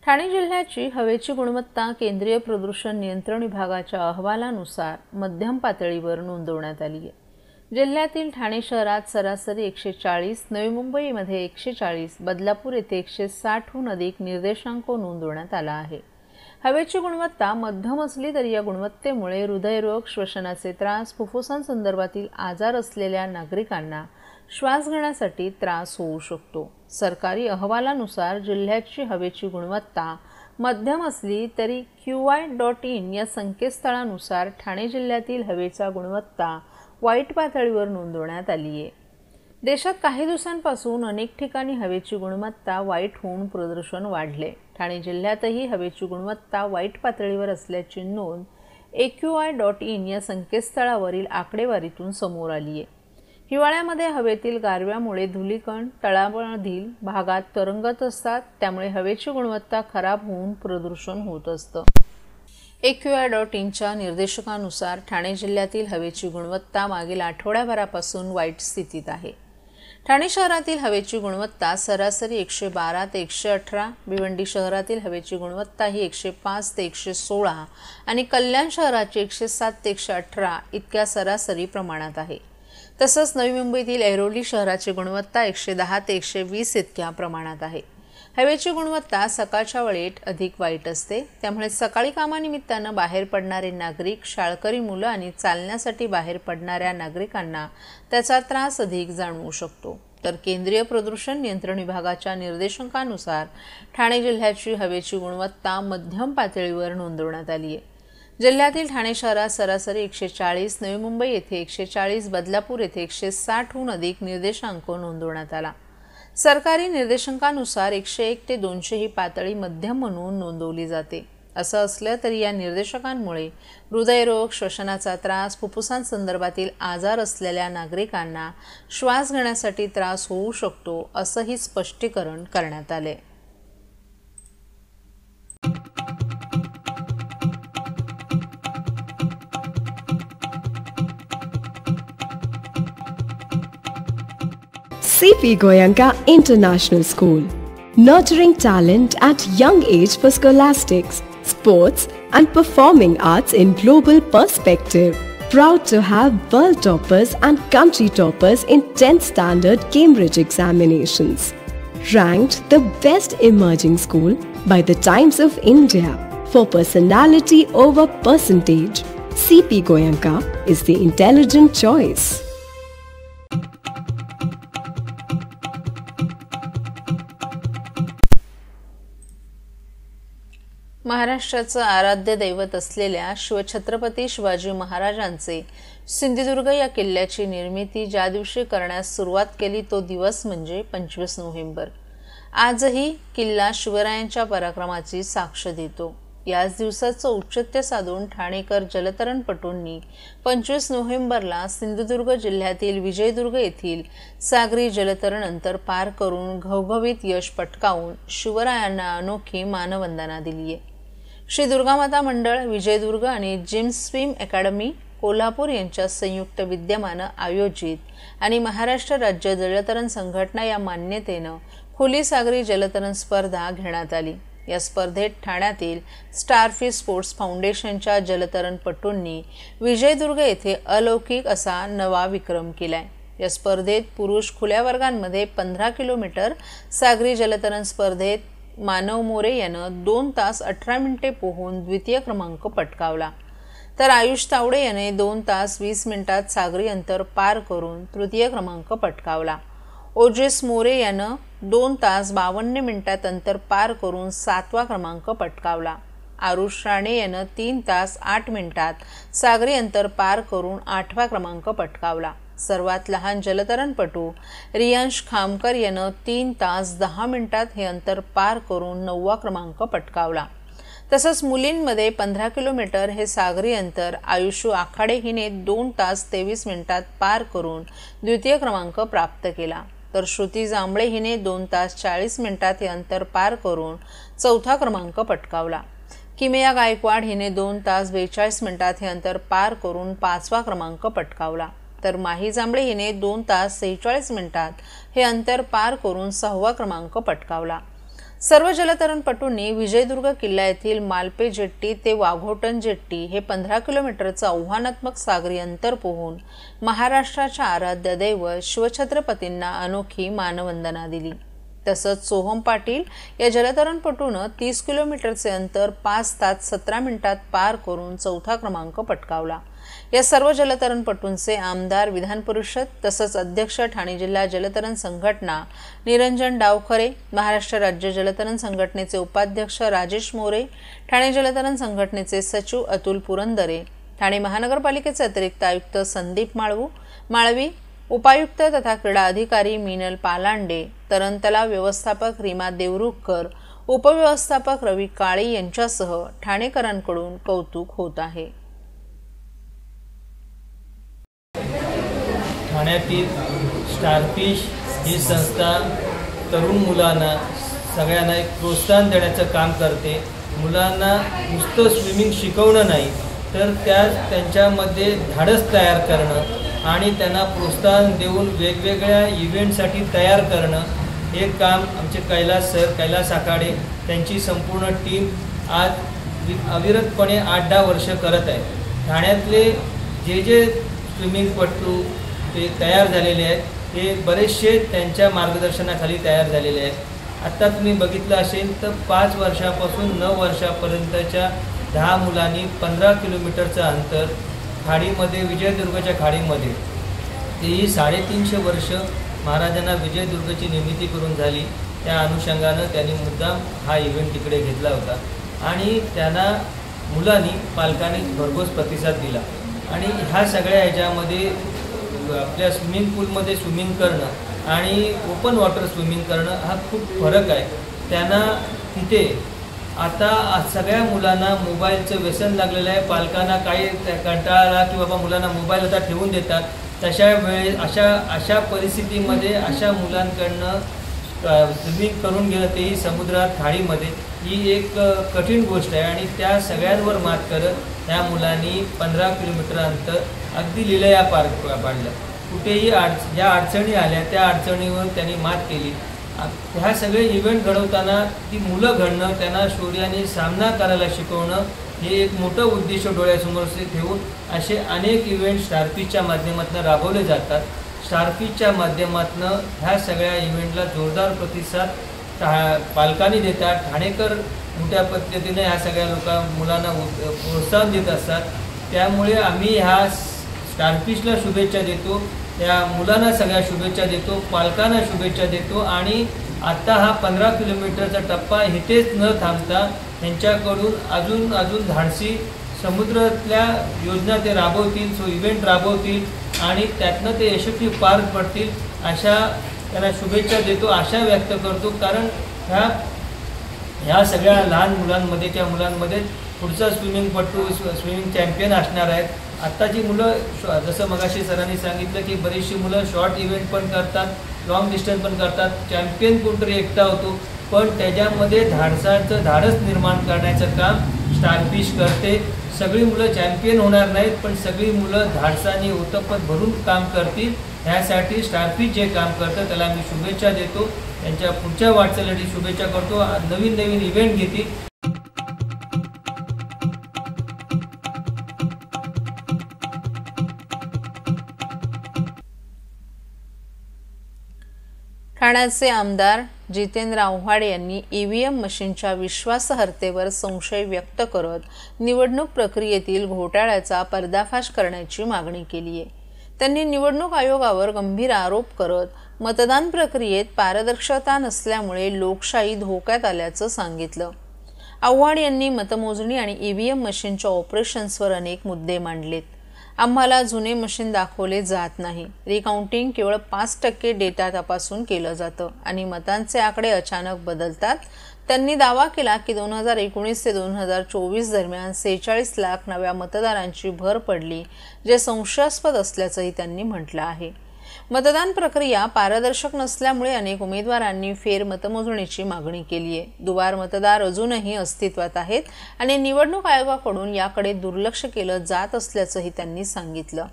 ठाणे जिल्ह्याची हवेची गुणवत्ता केंद्रीय प्रदूषण नियंत्रण विभागाच्या अहवालानुसार मध्यम पातळीवर नोंदवण्यात आली आहे। जिल्ह्यातील ठाणे शहरात सरासरी 140, नवी मुंबईमध्ये 140, बदलापूर येथे 160हून अधिक निर्देशांक नोंदवण्यात आला आहे। हवेची गुणवत्ता मध्यम असली तरी या गुणवत्तेमुळे हृदयरोग, श्वसनाचे त्रास, फुफ्फुसांसंदर्भातील आजार असलेल्या नागरिकांना श्वास घेण्यासाठी त्रास होऊ शकतो। सरकारी अहवालानुसार जिल्ह्याची हवेची गुणवत्ता मध्यम असली तरी qi.in या संकेतस्थळानुसार ठाणे जिल्ह्यातील हवेची गुणवत्ता वाईट पातळीवर नोंदवण्यात आली आहे। देशात काही दिवसांपासून अनेक ठिकाणी हवेची गुणवत्ता वाईट होऊन प्रदूषण वाढले। ठाणे जिल्ह्यातही हवेची गुणवत्ता वाईट पातळीवर असल्याची नोंद aqi.in या संकेतस्थळावरील आकडेवारीतून समोर आली आहे। हिवाळ्यामध्ये हवेतील गारव्यामुळे धूलिकण तळामधील भागात तरंगत असतात, त्यामुळे हवेची गुणवत्ता खराब होऊन प्रदूषण होत असतं। aqi.inच्या निर्देशकानुसार ठाणे जिल्ह्यातील हवेची गुणवत्ता मागील आठवड्याभरापासून वाईट स्थितीत आहे। ठाणे शहरातील हवेची गुणवत्ता सरासरी 112 ते 118, भिवंडी शहरातील हवेची गुणवत्ता ही 105 ते 116 आणि कल्याण शहराची 107 ते 118 इतक्या सरासरी प्रमाणात आहे। तसंच नवी मुंबईतील ऐरोली शहराची गुणवत्ता 110 ते 120 इतक्या प्रमाणात आहे। हवेची गुणवत्ता सकाळच्या वेळेत अधिक वाईट असते, त्यामुळे सकाळी कामानिमित्तानं बाहेर पडणारे नागरिक, शाळकरी मुलं आणि चालण्यासाठी बाहेर पडणाऱ्या नागरिकांना त्याचा त्रास अधिक जाणवू शकतो। तर केंद्रीय प्रदूषण नियंत्रण विभागाच्या निर्देशांकानुसार ठाणे जिल्ह्याची हवेची गुणवत्ता मध्यम पातळीवर नोंदवण्यात आली आहे। जिल्ह्यातील ठाणे शहरात सरासरी 140, नवी मुंबई येथे 140, बदलापूर येथे 160हून अधिक निर्देशांक नोंदवण्यात आला। सरकारी निर्देशांकानुसार 101 ते 200 ही पातळी मध्यम म्हणून नोंदवली जाते। असं असलं तरी या निर्देशकांमुळे हृदयरोग, श्वसनाचा त्रास, फुफ्फुसांसंदर्भातील आजार असलेल्या नागरिकांना श्वास घेण्यासाठी त्रास होऊ शकतो, असंही स्पष्टीकरण करण्यात आले। CP Goenka International School, nurturing talent at young age for scholastics, sports and performing arts in global perspective. Proud to have world toppers and country toppers in 10th standard Cambridge examinations. Ranked the best emerging school by the Times of India for personality over percentage, CP Goenka is the intelligent choice. महाराष्ट्राचं आराध्य दैवत असलेल्या शिवछत्रपती शिवाजी महाराजांचे सिंधुदुर्ग या किल्ल्याची निर्मिती ज्या दिवशी करण्यास सुरुवात केली तो दिवस म्हणजे 25 नोव्हेंबर। आजही किल्ला शिवरायांच्या पराक्रमाची साक्ष देतो। याच दिवसाचं औचित्य साधून ठाणेकर जलतरणपटूंनी 25 नोव्हेंबरला सिंधुदुर्ग जिल्ह्यातील विजयदुर्ग येथील सागरी जलतरण अंतर पार करून घवघवीत यश पटकावून शिवरायांना अनोखी मानवंदना दिली आहे। श्री दुर्गामाता मंडळ, विजयदुर्ग आणि जिम स्विम अकॅडमी कोल्हापूर यांच्या संयुक्त विद्यमानं आयोजित आणि महाराष्ट्र राज्य जलतरण संघटना या मान्यतेनं खुली सागरी जलतरण स्पर्धा घेण्यात आली। या स्पर्धेत ठाण्यातील स्टारफिश स्पोर्ट्स फाउंडेशनच्या जलतरणपटूंनी विजयदुर्ग येथे अलौकिक असा नवा विक्रम केलाय। या स्पर्धेत पुरुष खुल्या वर्गांमध्ये 15 किलोमीटर सागरी जलतरण स्पर्धेत मानव मोरे यानं 2 तास 18 मिनिटे पोहून द्वितीय क्रमांक पटकावला, तर आयुष तावडे याने 2 तास 20 मिनिटात सागरी अंतर पार करून तृतीय क्रमांक पटकावला। ओजेस मोरे यानं 2 तास 52 मिनिटात अंतर पार करून 7वा क्रमांक पटकावला। आरुष राणे यानं 3 तास 8 मिनिटात सागरी अंतर पार करून 8वा क्रमांक पटकावला। सर्वात लहान जलतरणपटू रियांश खामकर यानं 3 तास 10 मिनिटात हे अंतर पार करून 9वा क्रमांक पटकावला। तसंच मुलींमध्ये 15 किलोमीटर हे सागरी अंतर आयुषू आखाडे हिने 2 तास 23 मिनिटात पार करून द्वितीय क्रमांक प्राप्त केला, तर श्रुती जांभळे हिने 2 तास 40 मिनिटात हे अंतर पार करून 4था क्रमांक पटकावला। किमया गायकवाड हिने 2 तास 42 मिनिटात हे अंतर पार करून 5वा क्रमांक पटकावला, तर माही जांभळे हिने 2 तास 46 मिनिटात हे अंतर पार करून 6वा क्रमांक पटकावला। सर्व जलतरणपटूंनी विजयदुर्ग किल्ला येथील मालपे जेट्टी ते वाघोटन जेट्टी हे 15 किलोमीटरचं आव्हानात्मक सागरी अंतर पोहून महाराष्ट्राच्या आराध्य दैवत शिवछत्रपतींना अनोखी मानवंदना दिली। तसंच सोहम पाटील या जलतरणपटूनं 30 किलोमीटरचे अंतर 5 तास 17 मिनिटात पार करून चौथा क्रमांक पटकावला। या सर्व जलतरणपटूंचे आमदार, विधान परिषद तसंच अध्यक्ष, ठाणे जिल्हा जलतरण संघटना निरंजन डावखरे, महाराष्ट्र राज्य जलतरण संघटनेचे उपाध्यक्ष राजेश मोरे, ठाणे जलतरण संघटनेचे सचिव अतुल पुरंदरे, ठाणे महानगरपालिकेचे अतिरिक्त आयुक्त संदीप माळवी, उपायुक्त तथा क्रीडा अधिकारी मीनल पालांडे, तरण तलाव व्यवस्थापक रीमा देवरुखकर, उपव्यवस्थापक रवी काळे यांच्यासह ठाणेकरांकडून कौतुक होत आहे। ठाण्यातील स्टारफिश ही संस्था तरुण मुलांना सगळ्यांना एक प्रोत्साहन देण्याचं काम करते। मुलांना नुसतं स्विमिंग शिकवणं नाही तर त्यांच्यामध्ये धाडस तयार करणं आणि त्यांना प्रोत्साहन देऊन वेगवेगळ्या इव्हेंटसाठी तयार करणं हे काम आमचे कैलास आखाडे त्यांची संपूर्ण टीम आज अविरतपणे 8-10 वर्ष करत आहे। ठाण्यातले जे स्विमिंगपटू ते तयार झालेले आहेत ते बरेचसे त्यांच्या मार्गदर्शनाखाली तयार झालेले आहेत। आता तुम्ही बघितलं असेल तर 5 वर्षापासून 9 वर्षापर्यंतच्या 10 मुलांनी 15 किलोमीटरचं अंतर खाडीमध्ये, विजयदुर्गच्या खाडीमध्ये, तेही 350 वर्ष महाराजांना विजयदुर्गची निर्मिती करून झाली त्या अनुषंगानं त्यांनी मुद्दाम हा इव्हेंट तिकडे घेतला होता आणि त्यांना मुलांनी, पालकांनी भरघोस प्रतिसाद दिला। आणि ह्या सगळ्या ह्याच्यामध्ये आपल्या स्विमिंग पूलमध्ये स्विमिंग करणं आणि ओपन वॉटर स्विमिंग करणं हा खूप फरक आहे। त्यांना तिथे आता सगळ्या मुलांना मोबाईलचं व्यसन लागलेलं आहे। पालकांना काही कंटाळा की बाबा मुलांना मोबाईल आता ठेवून देतात, तशा वेळेस अशा परिस्थितीमध्ये अशा मुलांकडनं स्विमिंग करून घेणं, तेही समुद्रात, खाडीमध्ये, ही एक कठीण गोष्ट आहे। आणि त्या सगळ्यांवर मात करत त्या मुलांनी 15 किलोमीटर अंतर अगदी लीलया पार पाडलं। कुठेही ज्या अडचणी आल्या त्या अडचणीवर त्यांनी मात केली। ह्या सगळे इव्हेंट घडवताना ती मुलं घडणं, त्यांना शौर्याने सामना करायला शिकवणं हे एक मोठं उद्दिष्ट डोळ्यासमोर ठेवून असे अनेक इव्हेंट स्टारफिशच्या माध्यमातून राबवले जातात। स्टारफिशच्या माध्यमातून ह्या सगळ्या इव्हेंटला जोरदार प्रतिसाद पालकांनी देतात। ठाणेकर मोठ्या पद्धतीने ह्या सगळ्या मुलांना प्रोत्साहन देत असतात। त्यामुळे आम्ही ह्या स्टारफिशला शुभेच्छा देतो, त्या मुलांना सगळ्या शुभेच्छा देतो, पालकांना शुभेच्छा देतो। आणि आता हा 15 किलोमीटरचा टप्पा इथेच न थांबता त्यांच्याकडून अजून धाडसी समुद्रातल्या योजना ते राबवतील, इव्हेंट राबवतील आणि त्यातनं ते यशस्वी पार पडतील अशा त्यांना शुभेच्छा देतो, आशा व्यक्त करतो। कारण ह्या सगळ्या लहान मुलांमध्ये, त्या मुलांमध्ये पुढचा स्विमिंग चॅम्पियन असणार आहेत। आत्ताची मुलं जसं मगाशी सरांनी सांगितलं की बरीचशी मुलं शॉर्ट इव्हेंट पण करतात, लॉंग डिस्टन्स पण करतात, चॅम्पियन कोणतरी एकटा होतो, पण त्याच्यामध्ये धाडस निर्माण करण्याचं काम स्टारफिश करते। सगळी मुलं चॅम्पियन होणार नाहीत, पण सगळी मुलं धाडसाने ओतप्रोत भरून काम करतील। ह्यासाठी स्टारफिश जे काम करतं त्याला मी शुभेच्छा देतो, त्यांच्या पुढच्या वाटचालीसाठी शुभेच्छा करतो। नवीन इव्हेंट घेतील। ठाण्याचे आमदार जितेंद्र आव्हाड यांनी ईव्हीएम मशीनच्या विश्वासार्हतेवर संशय व्यक्त करत निवडणूक प्रक्रियेतील घोटाळ्याचा पर्दाफाश करण्याची मागणी केली आहे। त्यांनी निवडणूक आयोगावर गंभीर आरोप करत मतदान प्रक्रियेत पारदर्शकता नसल्यामुळे लोकशाही धोक्यात आल्याचं सांगितलं। आव्हाड यांनी मतमोजणी आणि ईव्हीएम मशीनच्या ऑपरेशन्सवर अनेक मुद्दे मांडलेत। आम्हाला जुने मशीन दाखवले जात नाही, रिकाउंटिंग केवळ 5% डेटा तपासून केलं जातं आणि मतांचे आकडे अचानक बदलतात। त्यांनी दावा केला की 2019 ते 2024 दरम्यान 46 लाख नव्या मतदारांची भर पडली, जे संशयास्पद असल्याचंही त्यांनी म्हटलं आहे। मतदान प्रक्रिया पारदर्शक नसल्यामुळे अनेक उमेदवारांनी फेरमतमोजणीची मागणी केली आहे। दुबार मतदार अजूनही अस्तित्वात आहेत आणि निवडणूक आयोगाकडून याकडे दुर्लक्ष केलं जात असल्याचंही त्यांनी सांगितलं।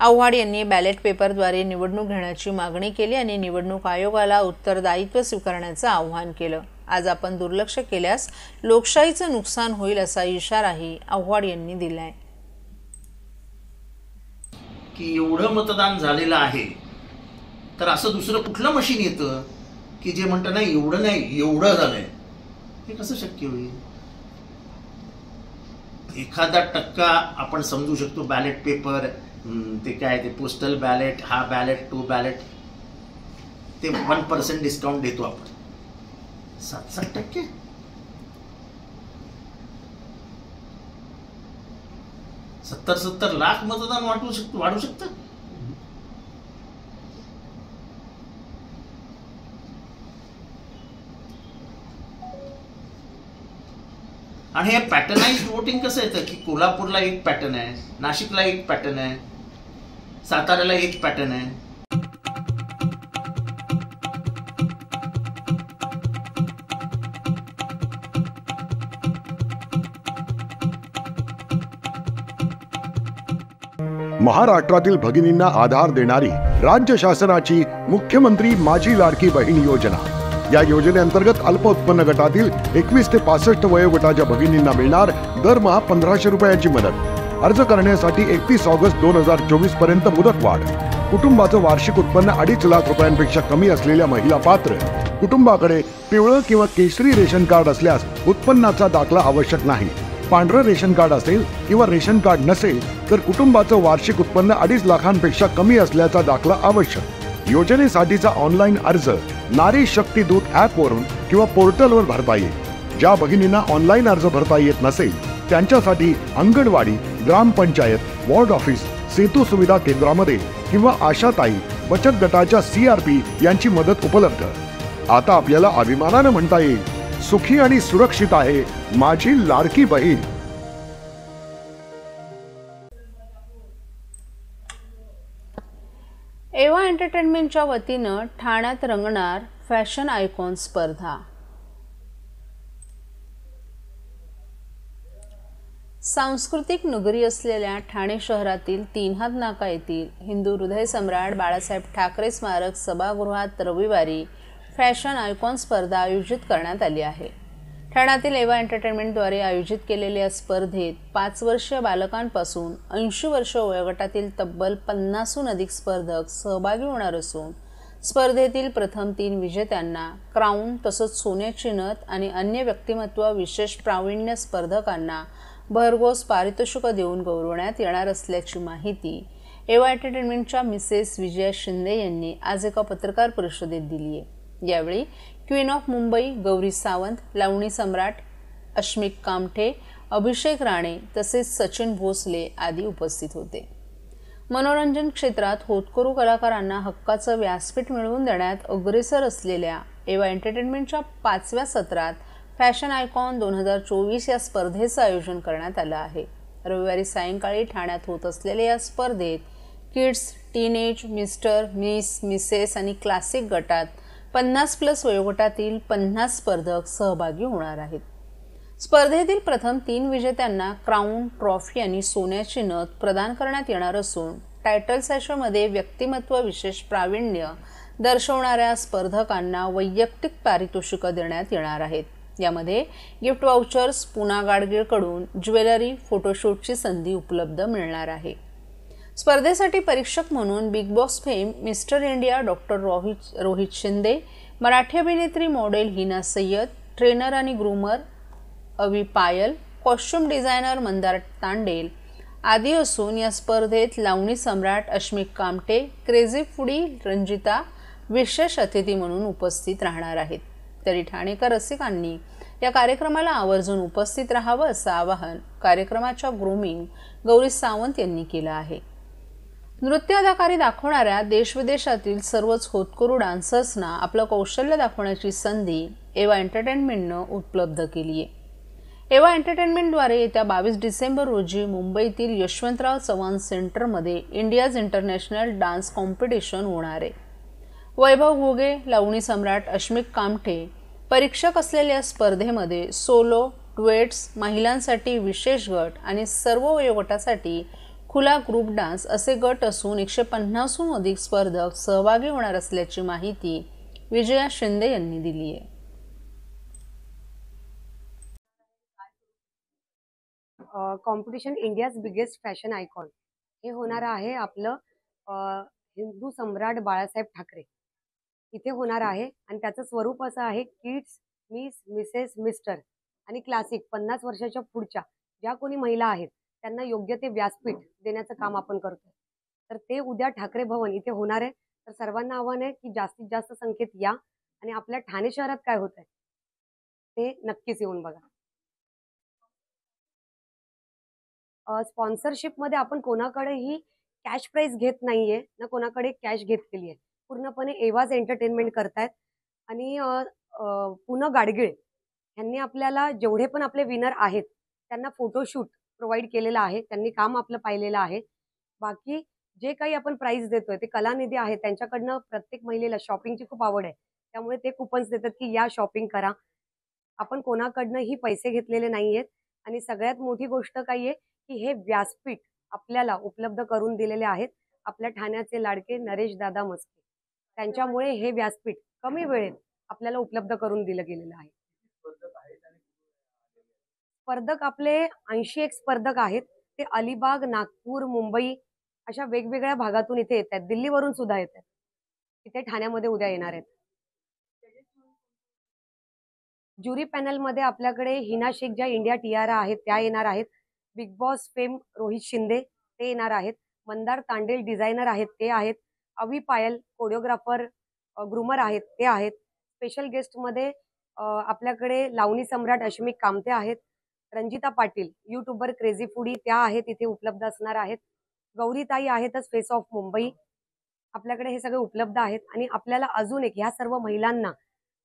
आव्हाड यांनी बॅलेट पेपरद्वारे निवडणूक घेण्याची मागणी केली आणि निवडणूक आयोगाला उत्तरदायित्व स्वीकारण्याचं आवाहन केलं। आज आपण दुर्लक्ष केल्यास लोकशाहीचं नुकसान होईल असा इशाराही आव्हाड यांनी दिलाय. की एवढं मतदान झालेलं आहे तर असं दुसरं कुठलं मशीन येतं की जे म्हणतं नाही एवढं नाही एवढं झालंय, हे कसं शक्य होईल? एखादा टक्का आपण समजू शकतो, बॅलेट पेपर, ते काय ते पोस्टल बॅलेट, हा बॅलेट टू बॅलेट, ते 1% डिस्काउंट देतो आपण. 7-7%, 70-70 लाख मतदान वाढू शकतं. आणि हे पॅटर्नाइज्ड वोटिंग कसं येतं की कोल्हापूरला एक पॅटर्न आहे, नाशिकला एक पॅटर्न आहे, साताऱ्याला एक पॅटर्न आहे. महाराष्ट्रातील भगिनींना आधार देणारी राज्य शासनाची मुख्यमंत्री माझी लाडकी बहीण योजना. या योजनेअंतर्गत अल्प उत्पन्न गटातील 21 ते 65 वयोगटाच्या भगिनींना मिळणार दरमहा 1500 रुपयांची मदत. अर्ज करण्यासाठी 31 ऑगस्ट 2024 पर्यंत मुदतवाढ. कुटुंबाचं वार्षिक उत्पन्न 2.5 लाख रुपयांपेक्षा कमी असलेल्या महिला पात्र. कुटुंबाकडे पिवळं किंवा केशरी रेशन कार्ड असल्यास उत्पन्नाचा दाखला आवश्यक नाही. पांढरं रेशन कार्ड असेल किंवा रेशन कार्ड नसेल तर कुटुंबाचं वार्षिक उत्पन्न 2.5 लाखांपेक्षा कमी असल्याचा दाखला आवश्यक. योजनेसाठीचा ऑनलाईन अर्ज नारी शक्ती दूत ॲपवरून किंवा पोर्टलवर भरता येईल. ज्या भगिनींना ऑनलाईन अर्ज भरता येत नसेल त्यांच्यासाठी अंगणवाडी, ग्रामपंचायत, वॉर्ड ऑफिस, सेतू सुविधा केंद्रामध्ये किंवा आशाताई बचत गटाच्या CRP यांची मदत उपलब्ध. आता आपल्याला अभिमानानं म्हणता येईल, सुखी आणि सुरक्षित आहे माझी लाडकी बहीण. एव्हा एंटरटेनमेंटच्या वतीनं ठाण्यात रंगणार फॅशन आयकॉन स्पर्धा. सांस्कृतिक नगरी असलेल्या ठाणे शहरातील तीनहात नाका येथील हिंदू हृदय सम्राट बाळासाहेब ठाकरे स्मारक सभागृहात रविवारी फॅशन आयकॉन स्पर्धा आयोजित करण्यात आली आहे. ठाण्यातील एव्हा एंटरटेनमेंटद्वारे आयोजित केलेल्या स्पर्धेत 5 वर्षीय बालकांपासून 80 वर्ष वयोगटातील तब्बल 50हून अधिक स्पर्धक सहभागी होणार असून स्पर्धेतील प्रथम 3 विजेत्यांना क्राऊन तसंच सोन्याची नथ आणि अन्य व्यक्तिमत्व विशेष प्रावीण्य स्पर्धकांना भरघोस पारितोषिकं देऊन गौरवण्यात येणार असल्याची माहिती एव्हा एंटरटेनमेंटच्या मिसेस विजया शिंदे यांनी आज एका पत्रकार परिषदेत दिली आहे. यावेळी क्वीन ऑफ मुंबई गौरी सावंत, लावणी सम्राट अश्मिक कामठे, अभिषेक राणे तसेच सचिन भोसले आदी उपस्थित होते. मनोरंजन क्षेत्रात होतकरू कलाकारांना हक्काचं व्यासपीठ मिळवून देण्यात अग्रेसर असलेल्या एव्हा एंटरटेनमेंटच्या 5व्या सत्रात फॅशन आयकॉन 2024 या स्पर्धेचं आयोजन करण्यात आलं आहे. रविवारी सायंकाळी ठाण्यात होत असलेल्या या स्पर्धेत kids, teenage, mister, miss, Mrs आणि क्लासिक गटात 50+ वयोगटातील 50 स्पर्धक सहभागी होणार आहेत. स्पर्धेतील प्रथम 3 विजेत्यांना क्राऊन, ट्रॉफी आणि सोन्याची नथ प्रदान करण्यात येणार असून टायटल सॅशमध्ये व्यक्तिमत्व विशेष प्रावीण्य दर्शवणाऱ्या स्पर्धकांना वैयक्तिक पारितोषिकं देण्यात येणार आहेत. यामध्ये गिफ्ट वाउचर्स, पुना गाडगीळकडून ज्वेलरी, फोटोशूटची संधी उपलब्ध मिळणार आहे. स्पर्धेसाठी परीक्षक म्हणून big boss fame mister India doctor Rohit Shinde, Marathi अभिनेत्री मॉडेल हिना सय्यद, ट्रेनर आणि ग्रूमर अवी पायल, कॉस्ट्युम डिझायनर मंदार तांडेल आदी असून या स्पर्धेत लावणी सम्राट अश्मिक कामटे, क्रेझी फूडी रंजिता विशेष अतिथी म्हणून उपस्थित राहणार आहेत. तरी ठाणेकर रसिकांनी या कार्यक्रमाला आवर्जून उपस्थित राहावं असं आवाहन कार्यक्रमाच्या ग्रूमिंग गौरी सावंत यांनी केलं आहे. नृत्य अदाकारी दाखवणाऱ्या देशविदेशातील सर्वच होतकरू डान्सर्सना आपलं कौशल्य दाखवण्याची संधी एव्हा एंटरटेनमेंटनं उपलब्ध केली आहे. एव्हा एंटरटेनमेंटद्वारे येत्या 22 डिसेंबर रोजी मुंबईतील यशवंतराव चव्हाण सेंटरमध्ये इंडियाज इंटरनॅशनल डान्स कॉम्पिटिशन होणार आहे. वैभव घोगे, लावणी सम्राट अश्मिक कामठे परीक्षक असलेल्या स्पर्धेमध्ये सोलो, डुएट्स, महिलांसाठी विशेष गट आणि सर्व वयोगटासाठी खुला ग्रुप डान्स असे गट असून 150हून अधिक स्पर्धक सहभागी होणार असल्याची माहिती विजया शिंदे यांनी दिली आहे. Competition India's biggest fashion icon हे होणार आहे आपलं हिंदू सम्राट बाळासाहेब ठाकरे इथे होणार आहे आणि त्याचं स्वरूप असं आहे किड्स, मिस, मिसेस, मिस्टर आणि क्लासिक 50 वर्षाच्या पुढच्या ज्या कोणी महिला आहेत त्यांना योग्य ते व्यासपीठ देण्याचं काम आपण करतोय. तर ते उद्या ठाकरे भवन इथे होणार आहे. तर सर्वांना आव्हान आहे की जास्तीत जास्त संख्येत या आणि आपल्या ठाणे शहरात काय होत आहे ते नक्कीच येऊन बघा. स्पॉन्सरशिपमध्ये आपण कोणाकडेही कॅश प्राइज घेत नाहीये ना कोणाकडे कॅश घेतलेली आहे. पूर्णपणे एवाज एंटरटेनमेंट करतायत आणि पुन्हा गाडगीळ यांनी आपल्याला जेवढे पण आपले विनर आहेत त्यांना फोटोशूट प्रोव्हाइड केलेला आहे. त्यांनी काम आपलं पाहिलेलं आहे. बाकी जे काही आपण प्राइज देतोय ते कलानिधी आहे त्यांच्याकडनं प्रत्येक महिलेला शॉपिंगची खूप आवड आहे. त्यामुळे ते कुपन्स देतात की या शॉपिंग करा. आपण कोणाकडनंही पैसे घेतलेले नाहीयेत आणि सगळ्यात मोठी गोष्ट काय आहे की हे व्यासपीठ आपल्याला उपलब्ध करून दिलेले आहेत आपल्या ठाण्याचे लाडके नरेश दादा मस्के. त्यांच्यामुळे हे व्यासपीठ कमी वेळेत आपल्याला उपलब्ध करून दिलं गेलेलं आहे. स्पर्धक आपले 81 स्पर्धक आहेत. ते अलिबाग, नागपूर, मुंबई अशा वेगवेगळ्या भागातून इथे येत आहेत. दिल्लीवरून सुद्धा येत आहेत. इथे ठाण्यामध्ये उद्या येणार आहेत. ज्युरी पॅनलमध्ये आपल्याकडे हिना शेख ज्या इंडिया टिआरा आहेत त्या येणार आहेत. Big boss fame Rohit Shinde ते येणार आहेत. मंदार तांडेल डिझायनर आहेत ते आहेत. अवी पायल कोरिओग्राफर ग्रूमर आहेत ते आहेत. स्पेशल गेस्टमध्ये आपल्याकडे लावणी सम्राट अश्मिक कामते आहेत. Ranjita Patil YouTuber crazy foodie त्या आहेत इथे उपलब्ध असणार आहेत. गौरीताई आहेतच फेस ऑफ मुंबई. आपल्याकडे हे सगळे उपलब्ध आहेत आणि आपल्याला अजून एक ह्या सर्व महिलांना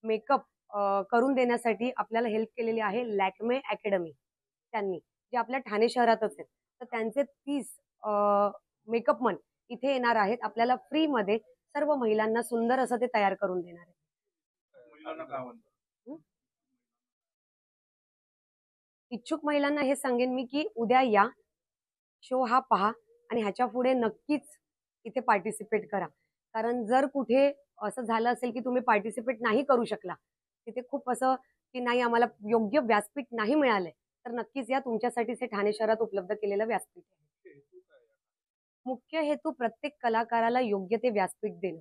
मेकअप करून देण्यासाठी आपल्याला हेल्प केलेली आहे लॅक्मे अकॅडमी. त्यांनी जे आपल्या ठाणे शहरातच आहेत. तर त्यांचे 30 मेकअप मन इथे येणार आहेत. आपल्याला फ्रीमध्ये सर्व महिलांना सुंदर असं ते तयार करून देणार आहेत. इच्छुक महिलांना हे सांगेन मी की उद्या या, शो हा पहा आणि ह्याच्या पुढे नक्कीच इथे पार्टिसिपेट करा. कारण जर कुठे असं झालं असेल की तुम्ही पार्टिसिपेट नाही करू शकला, तिथे खूप असं की नाही आम्हाला योग्य व्यासपीठ नाही मिळालंय, तर नक्कीच या तुमच्यासाठीच हे ठाणे शहरात उपलब्ध केलेलं व्यासपीठ आहे. मुख्य हेतू प्रत्येक कलाकाराला योग्य ते व्यासपीठ देणं.